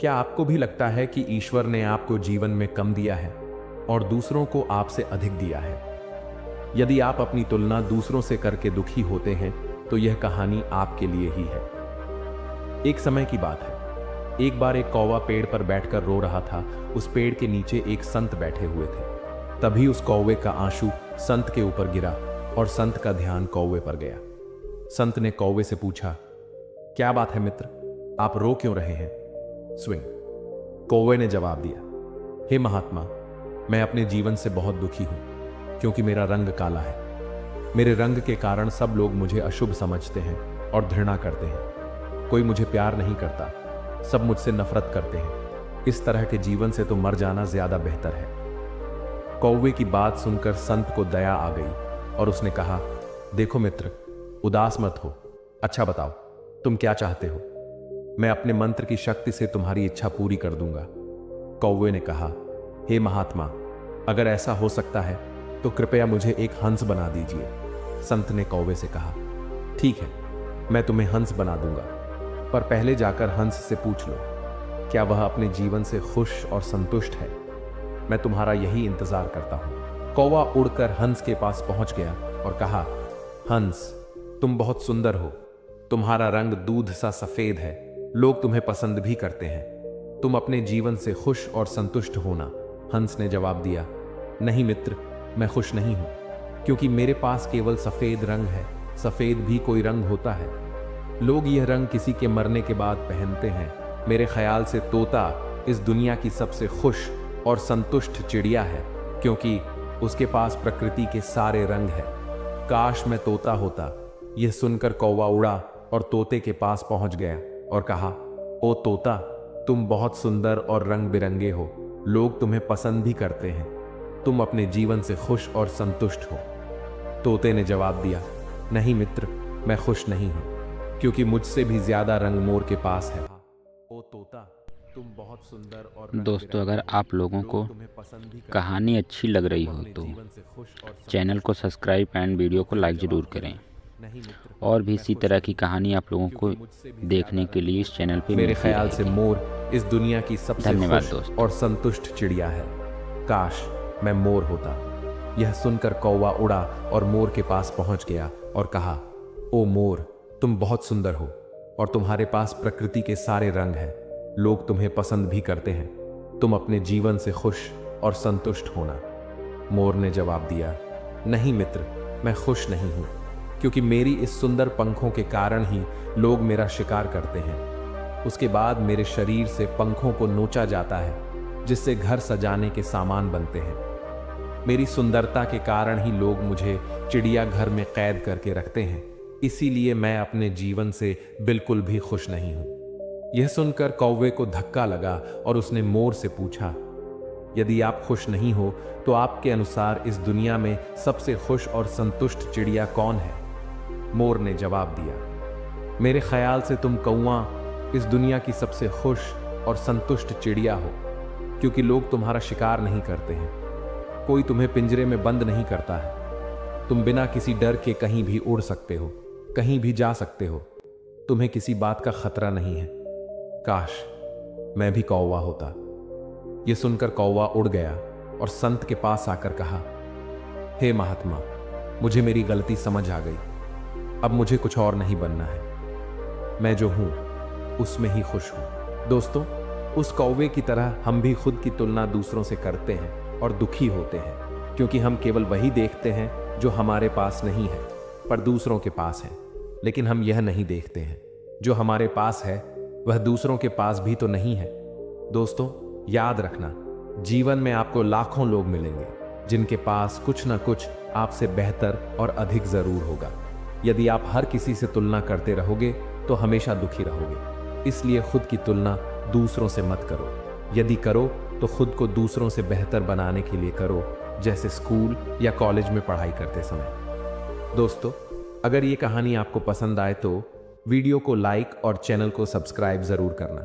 क्या आपको भी लगता है कि ईश्वर ने आपको जीवन में कम दिया है और दूसरों को आपसे अधिक दिया है? यदि आप अपनी तुलना दूसरों से करके दुखी होते हैं तो यह कहानी आपके लिए ही है। एक समय की बात है। एक बार एक कौवा पेड़ पर बैठकर रो रहा था। उस पेड़ के नीचे एक संत बैठे हुए थे। तभी उस कौवे का आंसू संत के ऊपर गिरा और संत का ध्यान कौवे पर गया। संत ने कौवे से पूछा, क्या बात है मित्र, आप रो क्यों रहे हैं? स्विंग। कौवे ने जवाब दिया, हे महात्मा, मैं अपने जीवन से बहुत दुखी हूं क्योंकि मेरा रंग काला है। मेरे रंग के कारण सब लोग मुझे अशुभ समझते हैं और घृणा करते हैं। कोई मुझे प्यार नहीं करता, सब मुझसे नफरत करते हैं। इस तरह के जीवन से तो मर जाना ज्यादा बेहतर है। कौवे की बात सुनकर संत को दया आ गई और उसने कहा, देखो मित्र, उदास मत हो। अच्छा बताओ, तुम क्या चाहते हो? मैं अपने मंत्र की शक्ति से तुम्हारी इच्छा पूरी कर दूंगा। कौवे ने कहा, हे महात्मा, अगर ऐसा हो सकता है तो कृपया मुझे एक हंस बना दीजिए। संत ने कौवे से कहा, ठीक है, मैं तुम्हें हंस बना दूंगा, पर पहले जाकर हंस से पूछ लो, क्या वह अपने जीवन से खुश और संतुष्ट है? मैं तुम्हारा यही इंतजार करता हूं। कौवा उड़कर हंस के पास पहुंच गया और कहा, हंस, तुम बहुत सुंदर हो। तुम्हारा रंग दूध सा सफेद है। लोग तुम्हें पसंद भी करते हैं। तुम अपने जीवन से खुश और संतुष्ट होना। हंस ने जवाब दिया, नहीं मित्र, मैं खुश नहीं हूं, क्योंकि मेरे पास केवल सफेद रंग है। सफेद भी कोई रंग होता है। लोग यह रंग किसी के मरने के बाद पहनते हैं। मेरे ख्याल से तोता इस दुनिया की सबसे खुश और संतुष्ट चिड़िया है, क्योंकि उसके पास प्रकृति के सारे रंग हैं। काश मैं तोता होता। यह सुनकर कौवा उड़ा और तोते के पास पहुंच गया और कहा, ओ तोता, तुम बहुत सुंदर और रंग बिरंगे हो। लोग तुम्हें पसंद भी करते हैं। तुम अपने जीवन से खुश और संतुष्ट हो। तोते ने जवाब दिया, नहीं मित्र, मैं खुश नहीं हूं, क्योंकि मुझसे भी ज्यादा रंग मोर के पास है। ओ तोता, तुम बहुत सुंदर और दोस्तों, अगर आप लोगों को कहानी अच्छी लग रही हो तो चैनल को सब्सक्राइब एंड वीडियो को लाइक ज़रूर करें। और भी इसी तरह की कहानी आप लोगों को देखने के लिए इस चैनल पे मेरे मिलती ख्याल से रहेगी। मोर इस दुनिया की सबसे धन्यवाद खुश दोस्तों। और संतुष्ट चिड़िया है। काश मैं मोर होता। यह सुनकर कौवा उड़ा और मोर के पास पहुंच गया और कहा, ओ मोर, तुम बहुत सुंदर हो और तुम्हारे पास प्रकृति के सारे रंग हैं। लोग तुम्हें पसंद भी करते हैं। तुम अपने जीवन से खुश और संतुष्ट होना। मोर ने जवाब दिया, नहीं मित्र, मैं खुश नहीं हूं, क्योंकि मेरी इस सुंदर पंखों के कारण ही लोग मेरा शिकार करते हैं। उसके बाद मेरे शरीर से पंखों को नोचा जाता है, जिससे घर सजाने के सामान बनते हैं। मेरी सुंदरता के कारण ही लोग मुझे चिड़ियाघर में कैद करके रखते हैं। इसीलिए मैं अपने जीवन से बिल्कुल भी खुश नहीं हूं। यह सुनकर कौवे को धक्का लगा और उसने मोर से पूछा, यदि आप खुश नहीं हो तो आपके अनुसार इस दुनिया में सबसे खुश और संतुष्ट चिड़िया कौन है? मोर ने जवाब दिया, मेरे ख्याल से तुम कौवा इस दुनिया की सबसे खुश और संतुष्ट चिड़िया हो, क्योंकि लोग तुम्हारा शिकार नहीं करते हैं। कोई तुम्हें पिंजरे में बंद नहीं करता है। तुम बिना किसी डर के कहीं भी उड़ सकते हो, कहीं भी जा सकते हो। तुम्हें किसी बात का खतरा नहीं है। काश मैं भी कौवा होता। यह सुनकर कौवा उड़ गया और संत के पास आकर कहा, हे महात्मा, मुझे मेरी गलती समझ आ गई। अब मुझे कुछ और नहीं बनना है। मैं जो हूं उसमें ही खुश हूं। दोस्तों, उस कौवे की तरह हम भी खुद की तुलना दूसरों से करते हैं और दुखी होते हैं, क्योंकि हम केवल वही देखते हैं जो हमारे पास नहीं है पर दूसरों के पास है। लेकिन हम यह नहीं देखते हैं, जो हमारे पास है वह दूसरों के पास भी तो नहीं है। दोस्तों, याद रखना, जीवन में आपको लाखों लोग मिलेंगे जिनके पास कुछ ना कुछ आपसे बेहतर और अधिक जरूर होगा। यदि आप हर किसी से तुलना करते रहोगे तो हमेशा दुखी रहोगे। इसलिए खुद की तुलना दूसरों से मत करो। यदि करो तो खुद को दूसरों से बेहतर बनाने के लिए करो, जैसे स्कूल या कॉलेज में पढ़ाई करते समय। दोस्तों, अगर ये कहानी आपको पसंद आए तो वीडियो को लाइक और चैनल को सब्सक्राइब जरूर करना।